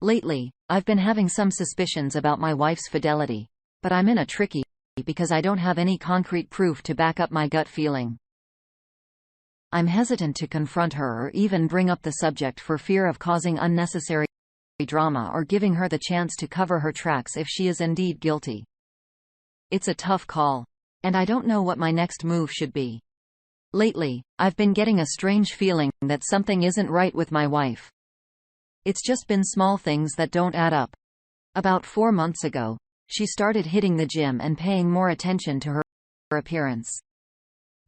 Lately, I've been having some suspicions about my wife's fidelity, but I'm in a tricky because I don't have any concrete proof to back up my gut feeling. I'm hesitant to confront her or even bring up the subject for fear of causing unnecessary drama or giving her the chance to cover her tracks if she is indeed guilty. It's a tough call, and I don't know what my next move should be. Lately, I've been getting a strange feeling that something isn't right with my wife. It's just been small things that don't add up. About 4 months ago, she started hitting the gym and paying more attention to her appearance.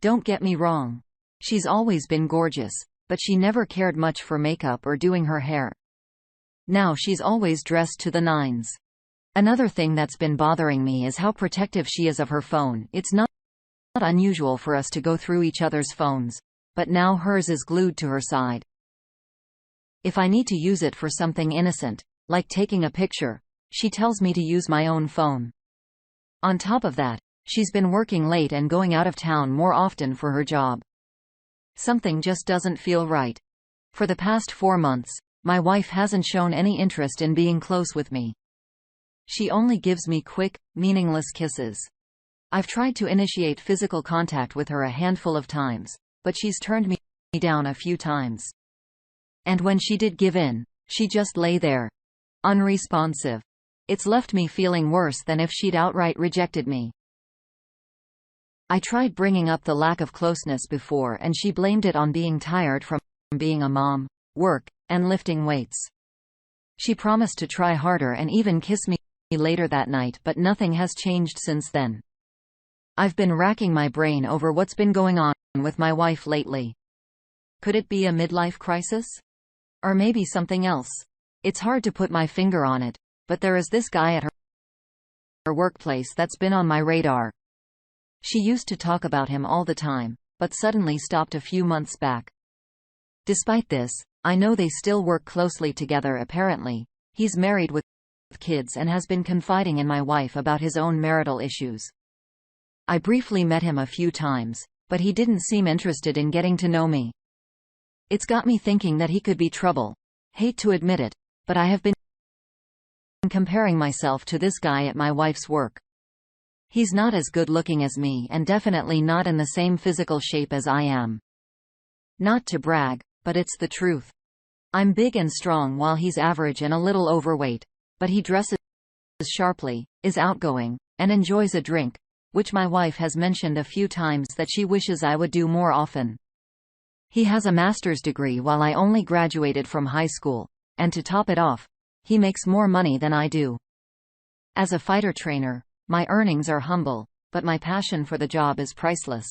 Don't get me wrong. She's always been gorgeous, but she never cared much for makeup or doing her hair. Now she's always dressed to the nines. Another thing that's been bothering me is how protective she is of her phone. It's not unusual for us to go through each other's phones, but now hers is glued to her side. If I need to use it for something innocent, like taking a picture, she tells me to use my own phone. On top of that, she's been working late and going out of town more often for her job. Something just doesn't feel right. For the past 4 months, my wife hasn't shown any interest in being close with me. She only gives me quick, meaningless kisses. I've tried to initiate physical contact with her a handful of times, but she's turned me down a few times. And when she did give in, she just lay there, unresponsive. It's left me feeling worse than if she'd outright rejected me. I tried bringing up the lack of closeness before and she blamed it on being tired from being a mom, work, and lifting weights. She promised to try harder and even kiss me later that night, but nothing has changed since then. I've been racking my brain over what's been going on with my wife lately. Could it be a midlife crisis? Or maybe something else? It's hard to put my finger on it, but there is this guy at her workplace that's been on my radar. She used to talk about him all the time, but suddenly stopped a few months back. Despite this, I know they still work closely together apparently. He's married with kids and has been confiding in my wife about his own marital issues. I briefly met him a few times, but he didn't seem interested in getting to know me. It's got me thinking that he could be trouble. Hate to admit it, but I have been comparing myself to this guy at my wife's work. He's not as good looking as me and definitely not in the same physical shape as I am. Not to brag, but it's the truth. I'm big and strong while he's average and a little overweight, but he dresses sharply, is outgoing, and enjoys a drink, which my wife has mentioned a few times that she wishes I would do more often. He has a master's degree while I only graduated from high school, and to top it off, he makes more money than I do. As a fighter trainer, my earnings are humble, but my passion for the job is priceless.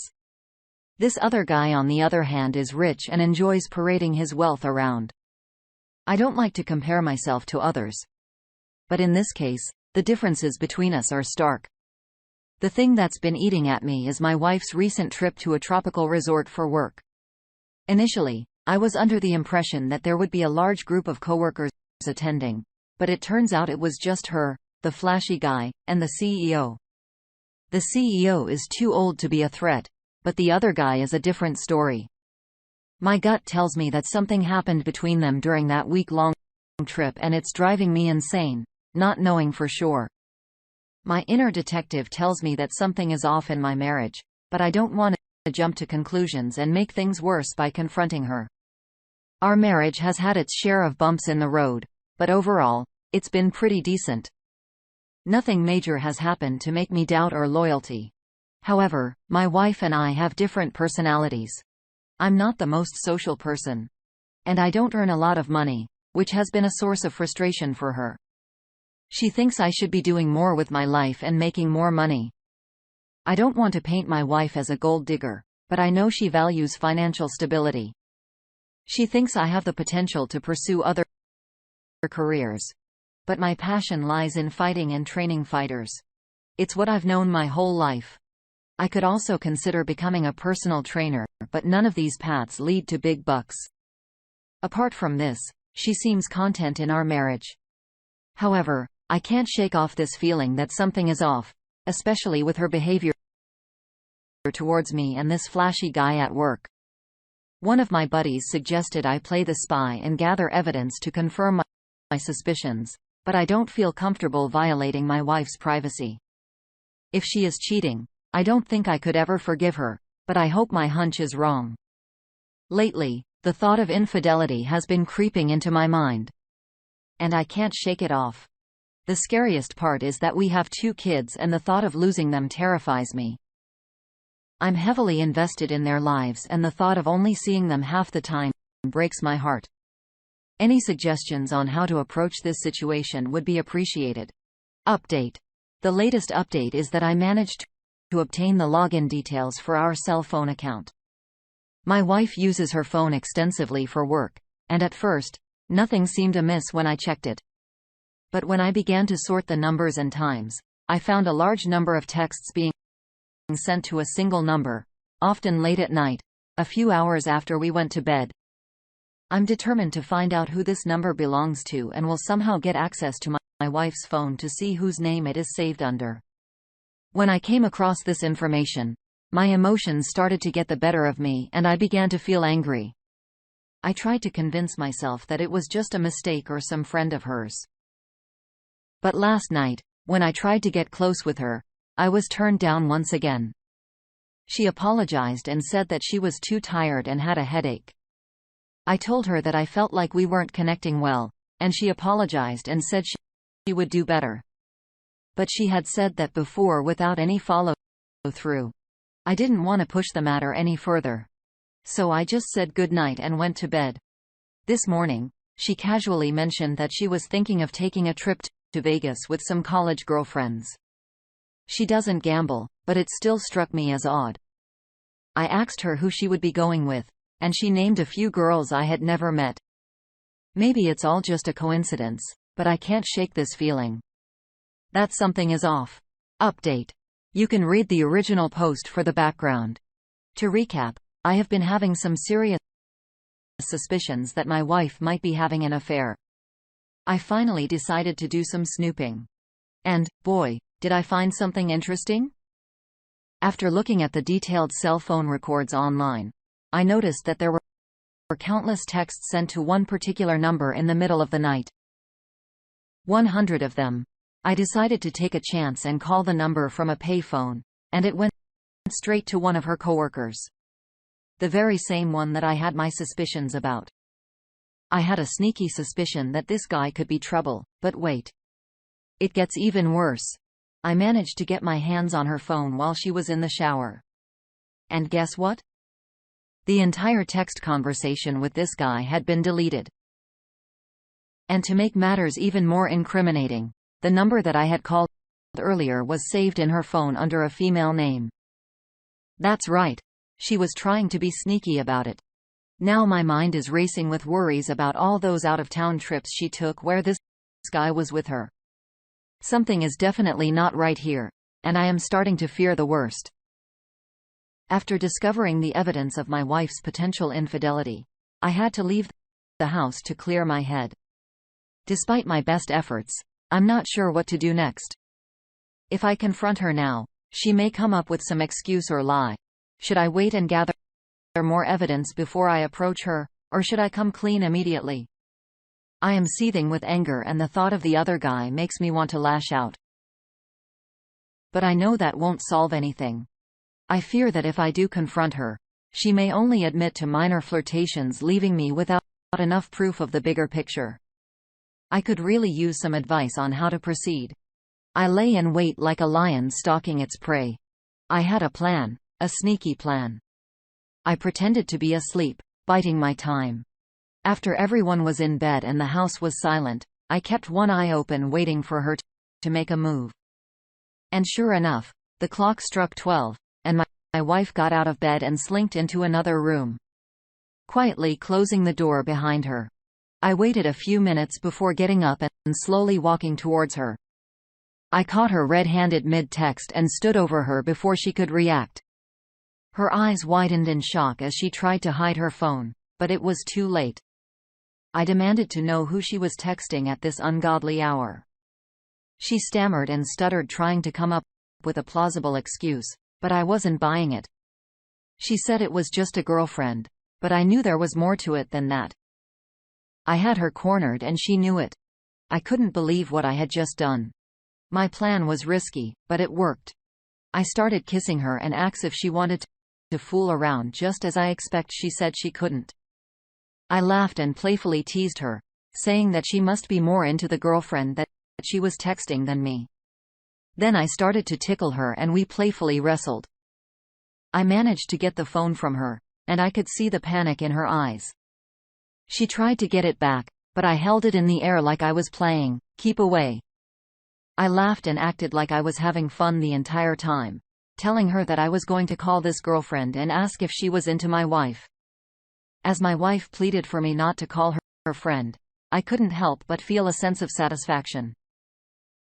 This other guy on the other hand is rich and enjoys parading his wealth around. I don't like to compare myself to others. But in this case, the differences between us are stark. The thing that's been eating at me is my wife's recent trip to a tropical resort for work. Initially, I was under the impression that there would be a large group of coworkers attending, but it turns out it was just her, the flashy guy, and the CEO. The CEO is too old to be a threat, but the other guy is a different story. My gut tells me that something happened between them during that week-long trip and it's driving me insane, not knowing for sure. My inner detective tells me that something is off in my marriage, but I don't want to jump to conclusions and make things worse by confronting her. Our marriage has had its share of bumps in the road, but overall, it's been pretty decent. Nothing major has happened to make me doubt our loyalty. However, my wife and I have different personalities. I'm not the most social person. And I don't earn a lot of money, which has been a source of frustration for her. She thinks I should be doing more with my life and making more money. I don't want to paint my wife as a gold digger, but I know she values financial stability. She thinks I have the potential to pursue other careers. But my passion lies in fighting and training fighters. It's what I've known my whole life. I could also consider becoming a personal trainer, but none of these paths lead to big bucks. Apart from this, she seems content in our marriage. However, I can't shake off this feeling that something is off, especially with her behavior towards me and this flashy guy at work. One of my buddies suggested I play the spy and gather evidence to confirm my suspicions, but I don't feel comfortable violating my wife's privacy. If she is cheating, I don't think I could ever forgive her, but I hope my hunch is wrong. Lately, the thought of infidelity has been creeping into my mind, and I can't shake it off. The scariest part is that we have 2 kids and the thought of losing them terrifies me. I'm heavily invested in their lives and the thought of only seeing them half the time breaks my heart. Any suggestions on how to approach this situation would be appreciated. Update. The latest update is that I managed to obtain the login details for our cell phone account. My wife uses her phone extensively for work, and at first, nothing seemed amiss when I checked it. But when I began to sort the numbers and times, I found a large number of texts being sent to a single number, often late at night, a few hours after we went to bed. I'm determined to find out who this number belongs to and will somehow get access to my wife's phone to see whose name it is saved under. When I came across this information, my emotions started to get the better of me and I began to feel angry. I tried to convince myself that it was just a mistake or some friend of hers. But last night, when I tried to get close with her, I was turned down once again. She apologized and said that she was too tired and had a headache. I told her that I felt like we weren't connecting well, and she apologized and said she would do better. But she had said that before without any follow-through. I didn't want to push the matter any further. So I just said good night and went to bed. This morning, she casually mentioned that she was thinking of taking a trip to Vegas with some college girlfriends. She doesn't gamble, but it still struck me as odd. I asked her who she would be going with, and she named a few girls I had never met. Maybe it's all just a coincidence, but I can't shake this feeling that something is off. Update. You can read the original post for the background. To recap, I have been having some serious suspicions that my wife might be having an affair. I finally decided to do some snooping. And, boy, did I find something interesting? After looking at the detailed cell phone records online, I noticed that there were countless texts sent to one particular number in the middle of the night. 100 of them. I decided to take a chance and call the number from a payphone, and it went straight to one of her coworkers. The very same one that I had my suspicions about. I had a sneaky suspicion that this guy could be trouble, but wait. It gets even worse. I managed to get my hands on her phone while she was in the shower. And guess what? The entire text conversation with this guy had been deleted. And to make matters even more incriminating, the number that I had called earlier was saved in her phone under a female name. That's right. She was trying to be sneaky about it. Now my mind is racing with worries about all those out-of-town trips she took where this guy was with her. Something is definitely not right here, and I am starting to fear the worst. After discovering the evidence of my wife's potential infidelity, I had to leave the house to clear my head. Despite my best efforts, I'm not sure what to do next. If I confront her now, she may come up with some excuse or lie. Should I wait and gather more evidence before I approach her, or should I come clean immediately? I am seething with anger and the thought of the other guy makes me want to lash out. But I know that won't solve anything. I fear that if I do confront her, she may only admit to minor flirtations, leaving me without enough proof of the bigger picture. I could really use some advice on how to proceed. I lay in wait like a lion stalking its prey. I had a plan, a sneaky plan. I pretended to be asleep, biding my time. After everyone was in bed and the house was silent, I kept one eye open waiting for her to make a move. And sure enough, the clock struck 12, and my wife got out of bed and slinked into another room, quietly closing the door behind her. I waited a few minutes before getting up and slowly walking towards her. I caught her red-handed mid-text and stood over her before she could react. Her eyes widened in shock as she tried to hide her phone, but it was too late. I demanded to know who she was texting at this ungodly hour. She stammered and stuttered, trying to come up with a plausible excuse, but I wasn't buying it. She said it was just a girlfriend, but I knew there was more to it than that. I had her cornered and she knew it. I couldn't believe what I had just done. My plan was risky, but it worked. I started kissing her and asked if she wanted to fool around, just as I expect she said she couldn't. I laughed and playfully teased her, saying that she must be more into the girlfriend that she was texting than me. Then I started to tickle her and we playfully wrestled. I managed to get the phone from her, and I could see the panic in her eyes. She tried to get it back, but I held it in the air like I was playing, "Keep away." I laughed and acted like I was having fun the entire time, telling her that I was going to call this girlfriend and ask if she was into my wife. As my wife pleaded for me not to call her friend, I couldn't help but feel a sense of satisfaction.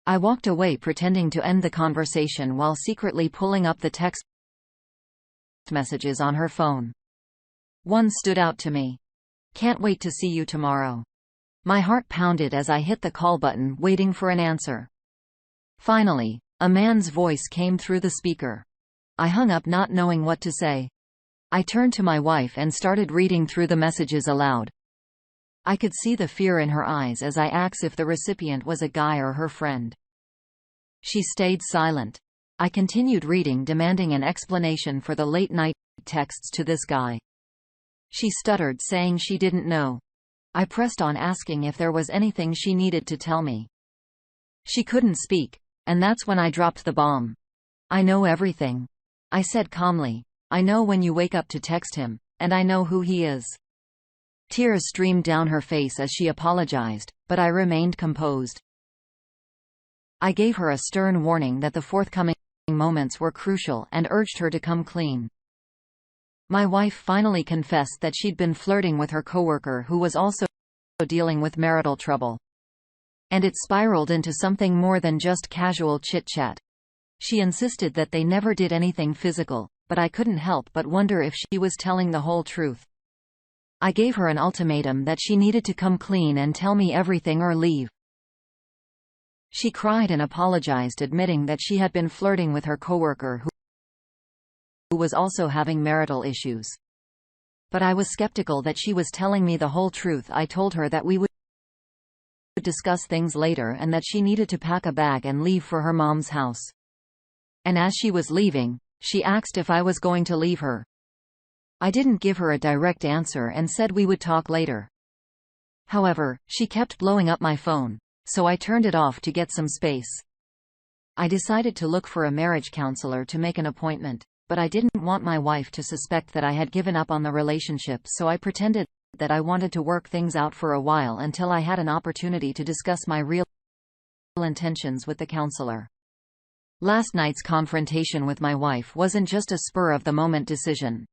I walked away pretending to end the conversation while secretly pulling up the text messages on her phone. One stood out to me. "Can't wait to see you tomorrow." My heart pounded as I hit the call button, waiting for an answer. Finally, a man's voice came through the speaker. I hung up not knowing what to say. I turned to my wife and started reading through the messages aloud. I could see the fear in her eyes as I asked if the recipient was a guy or her friend. She stayed silent. I continued reading, demanding an explanation for the late-night texts to this guy. She stuttered, saying she didn't know. I pressed on, asking if there was anything she needed to tell me. She couldn't speak, and that's when I dropped the bomb. "I know everything," I said calmly. "I know when you wake up to text him, and I know who he is." Tears streamed down her face as she apologized, but I remained composed. I gave her a stern warning that the forthcoming moments were crucial and urged her to come clean. My wife finally confessed that she'd been flirting with her coworker, who was also dealing with marital trouble. And it spiraled into something more than just casual chit-chat. She insisted that they never did anything physical, but I couldn't help but wonder if she was telling the whole truth. I gave her an ultimatum that she needed to come clean and tell me everything or leave. She cried and apologized, admitting that she had been flirting with her coworker who was also having marital issues. But I was skeptical that she was telling me the whole truth. I told her that we would discuss things later and that she needed to pack a bag and leave for her mom's house. And as she was leaving, she asked if I was going to leave her. I didn't give her a direct answer and said we would talk later. However, she kept blowing up my phone, so I turned it off to get some space. I decided to look for a marriage counselor to make an appointment, but I didn't want my wife to suspect that I had given up on the relationship, so I pretended that I wanted to work things out for a while until I had an opportunity to discuss my real intentions with the counselor. Last night's confrontation with my wife wasn't just a spur-of-the-moment decision.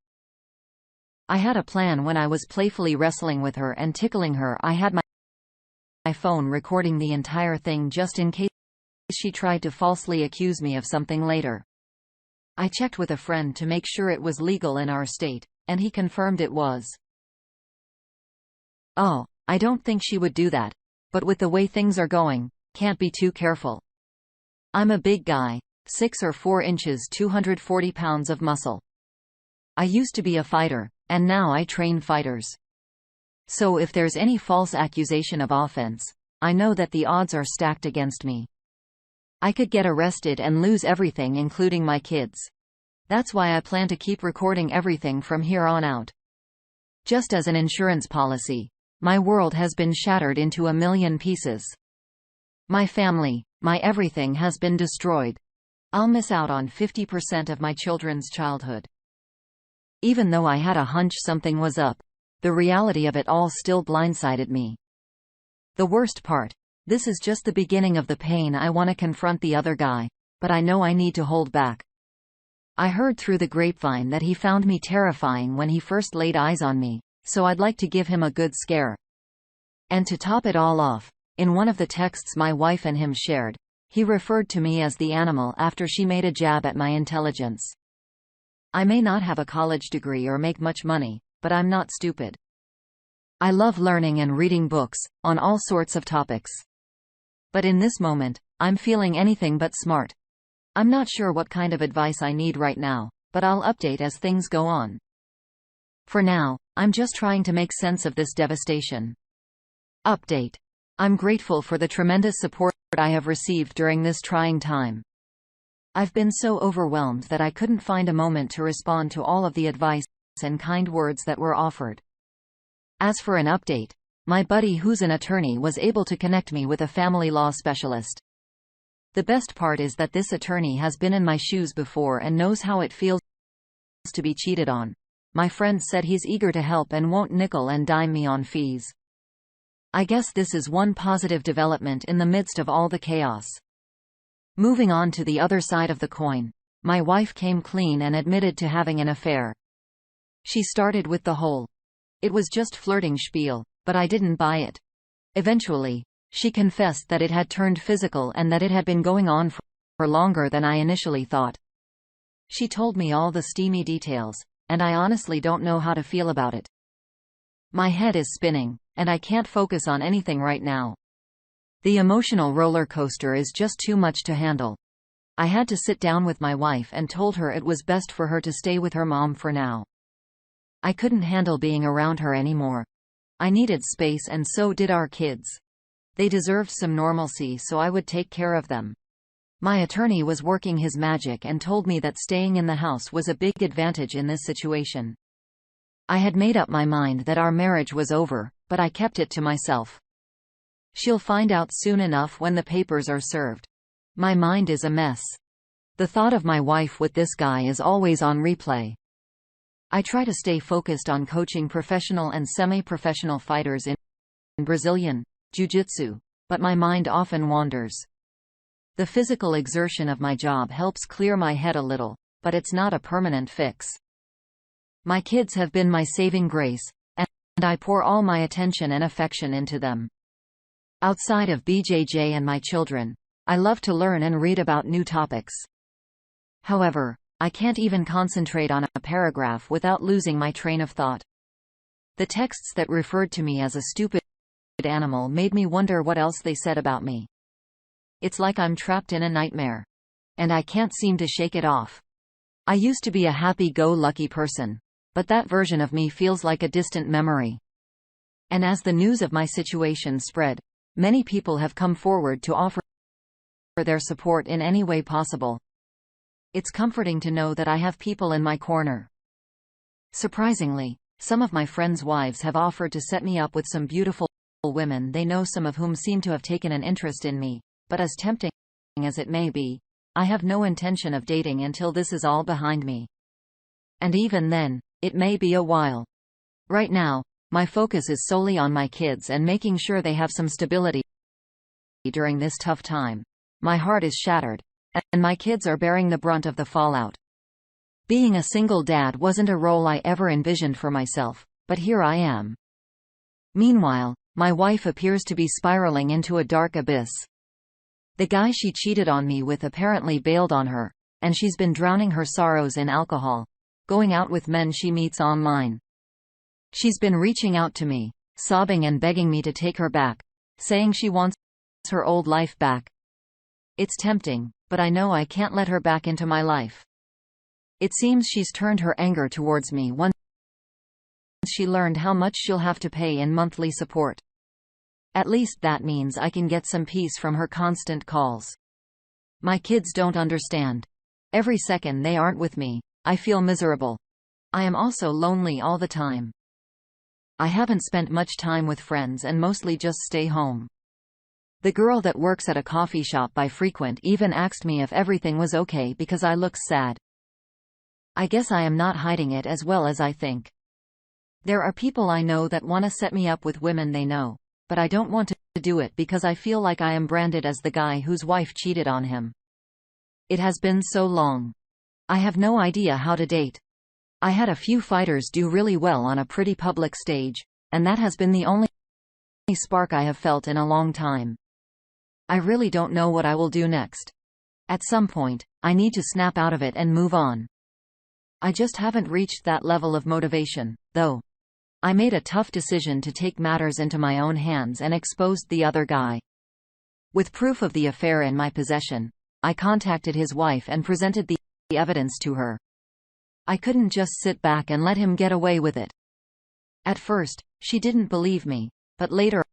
I had a plan. When I was playfully wrestling with her and tickling her, I had my phone recording the entire thing just in case she tried to falsely accuse me of something later. I checked with a friend to make sure it was legal in our state, and he confirmed it was. "Oh, I don't think she would do that. But with the way things are going, can't be too careful. I'm a big guy, 6 or 4 inches, 240 pounds of muscle. I used to be a fighter, and now I train fighters. So if there's any false accusation of offense, I know that the odds are stacked against me. I could get arrested and lose everything, including my kids. That's why I plan to keep recording everything from here on out. Just as an insurance policy, my world has been shattered into a million pieces. My family, my everything has been destroyed. I'll miss out on 50% of my children's childhood." Even though I had a hunch something was up, the reality of it all still blindsided me. The worst part: this is just the beginning of the pain. I want to confront the other guy, but I know I need to hold back. I heard through the grapevine that he found me terrifying when he first laid eyes on me, so I'd like to give him a good scare. And to top it all off, in one of the texts my wife and him shared, he referred to me as the animal after she made a jab at my intelligence. I may not have a college degree or make much money, but I'm not stupid. I love learning and reading books, on all sorts of topics. But in this moment, I'm feeling anything but smart. I'm not sure what kind of advice I need right now, but I'll update as things go on. For now, I'm just trying to make sense of this devastation. Update. I'm grateful for the tremendous support I have received during this trying time. I've been so overwhelmed that I couldn't find a moment to respond to all of the advice and kind words that were offered. As for an update, my buddy who's an attorney was able to connect me with a family law specialist. The best part is that this attorney has been in my shoes before and knows how it feels to be cheated on. My friend said he's eager to help and won't nickel and dime me on fees. I guess this is one positive development in the midst of all the chaos. Moving on to the other side of the coin, my wife came clean and admitted to having an affair. She started with the whole "it was just flirting" spiel, but I didn't buy it. Eventually, she confessed that it had turned physical and that it had been going on for longer than I initially thought. She told me all the steamy details, and I honestly don't know how to feel about it. My head is spinning, and I can't focus on anything right now. The emotional roller coaster is just too much to handle. I had to sit down with my wife and told her it was best for her to stay with her mom for now. I couldn't handle being around her anymore. I needed space, and so did our kids. They deserved some normalcy, so I would take care of them. My attorney was working his magic and told me that staying in the house was a big advantage in this situation. I had made up my mind that our marriage was over, but I kept it to myself. She'll find out soon enough when the papers are served. My mind is a mess. The thought of my wife with this guy is always on replay. I try to stay focused on coaching professional and semi-professional fighters in Brazilian Jiu-Jitsu, but my mind often wanders. The physical exertion of my job helps clear my head a little, but it's not a permanent fix. My kids have been my saving grace, and I pour all my attention and affection into them. Outside of BJJ and my children, I love to learn and read about new topics. However, I can't even concentrate on a paragraph without losing my train of thought. The texts that referred to me as a stupid animal made me wonder what else they said about me. It's like I'm trapped in a nightmare, and I can't seem to shake it off. I used to be a happy-go-lucky person, but that version of me feels like a distant memory. And as the news of my situation spread, many people have come forward to offer their support in any way possible. It's comforting to know that I have people in my corner. Surprisingly, some of my friends' wives have offered to set me up with some beautiful women they know, some of whom seem to have taken an interest in me, but as tempting as it may be, I have no intention of dating until this is all behind me. And even then, it may be a while. Right now, my focus is solely on my kids and making sure they have some stability during this tough time. My heart is shattered, and my kids are bearing the brunt of the fallout. Being a single dad wasn't a role I ever envisioned for myself, but here I am. Meanwhile, my wife appears to be spiraling into a dark abyss. The guy she cheated on me with apparently bailed on her, and she's been drowning her sorrows in alcohol, going out with men she meets online. She's been reaching out to me, sobbing and begging me to take her back, saying she wants her old life back. It's tempting, but I know I can't let her back into my life. It seems she's turned her anger towards me once she learned how much she'll have to pay in monthly support. At least that means I can get some peace from her constant calls. My kids don't understand. Every second they aren't with me, I feel miserable. I am also lonely all the time. I haven't spent much time with friends and mostly just stay home. The girl that works at a coffee shop I frequent even asked me if everything was okay because I look sad. I guess I am not hiding it as well as I think. There are people I know that want to set me up with women they know, but I don't want to do it because I feel like I am branded as the guy whose wife cheated on him. It has been so long. I have no idea how to date. I had a few fighters do really well on a pretty public stage, and that has been the only spark I have felt in a long time. I really don't know what I will do next. At some point, I need to snap out of it and move on. I just haven't reached that level of motivation, though. I made a tough decision to take matters into my own hands and exposed the other guy. With proof of the affair in my possession, I contacted his wife and presented the evidence to her. I couldn't just sit back and let him get away with it. At first, she didn't believe me, but later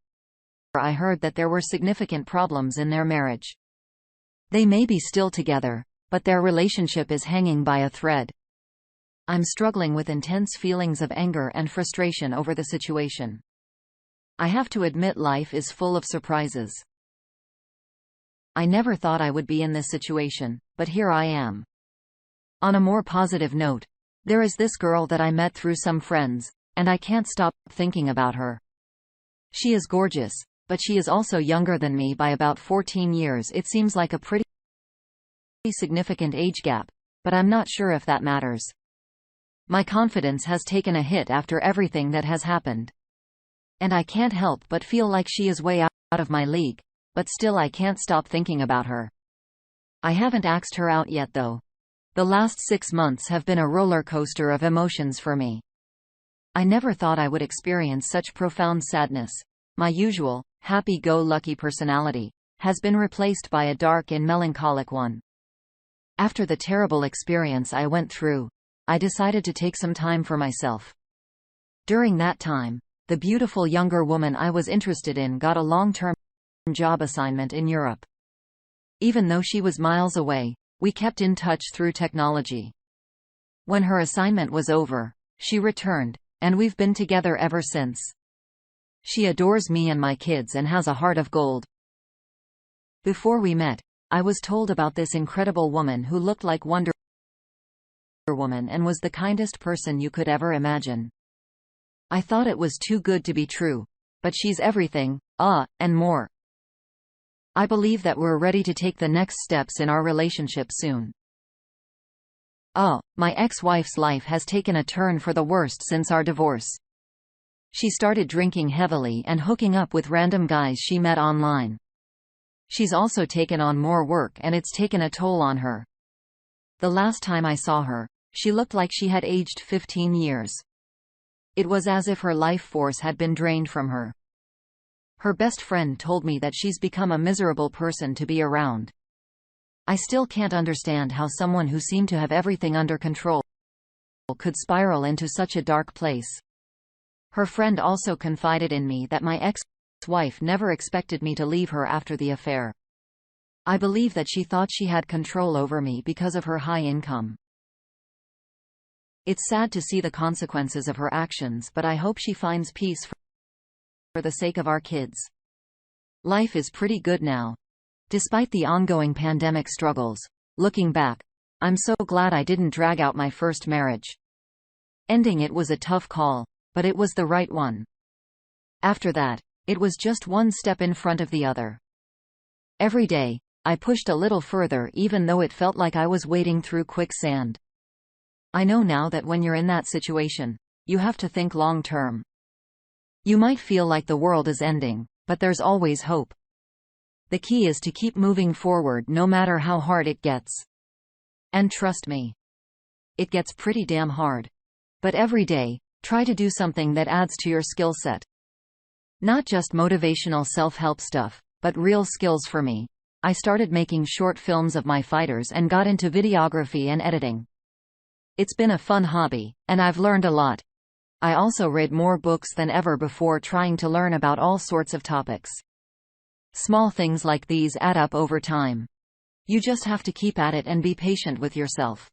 I heard that there were significant problems in their marriage. They may be still together, but their relationship is hanging by a thread. I'm struggling with intense feelings of anger and frustration over the situation. I have to admit life is full of surprises. I never thought I would be in this situation, but here I am. On a more positive note, there is this girl that I met through some friends, and I can't stop thinking about her. She is gorgeous, but she is also younger than me by about 14 years. It seems like a pretty significant age gap, but I'm not sure if that matters. My confidence has taken a hit after everything that has happened. And I can't help but feel like she is way out of my league, but still I can't stop thinking about her. I haven't asked her out yet though. The last 6 months have been a roller coaster of emotions for me. I never thought I would experience such profound sadness. My usual, happy-go-lucky personality has been replaced by a dark and melancholic one. After the terrible experience I went through, I decided to take some time for myself. During that time, the beautiful younger woman I was interested in got a long-term job assignment in Europe. Even though she was miles away, we kept in touch through technology. When her assignment was over, she returned, and we've been together ever since. She adores me and my kids and has a heart of gold. Before we met, I was told about this incredible woman who looked like Wonder Woman and was the kindest person you could ever imagine. I thought it was too good to be true, but she's everything, and more. I believe that we're ready to take the next steps in our relationship soon. My ex-wife's life has taken a turn for the worst since our divorce. She started drinking heavily and hooking up with random guys she met online. She's also taken on more work and it's taken a toll on her. The last time I saw her, she looked like she had aged 15 years. It was as if her life force had been drained from her. Her best friend told me that she's become a miserable person to be around. I still can't understand how someone who seemed to have everything under control could spiral into such a dark place. Her friend also confided in me that my ex-wife never expected me to leave her after the affair. I believe that she thought she had control over me because of her high income. It's sad to see the consequences of her actions, but I hope she finds peace for the sake of our kids. Life is pretty good now. Despite the ongoing pandemic struggles, looking back, I'm so glad I didn't drag out my first marriage. Ending it was a tough call, but it was the right one. After that, it was just one step in front of the other. Every day, I pushed a little further even though it felt like I was wading through quicksand. I know now that when you're in that situation, you have to think long term. You might feel like the world is ending, but there's always hope. The key is to keep moving forward no matter how hard it gets. And trust me, it gets pretty damn hard. But every day, try to do something that adds to your skill set. Not just motivational self-help stuff, but real skills for me. I started making short films of my fighters and got into videography and editing. It's been a fun hobby, and I've learned a lot. I also read more books than ever before trying to learn about all sorts of topics. Small things like these add up over time. You just have to keep at it and be patient with yourself.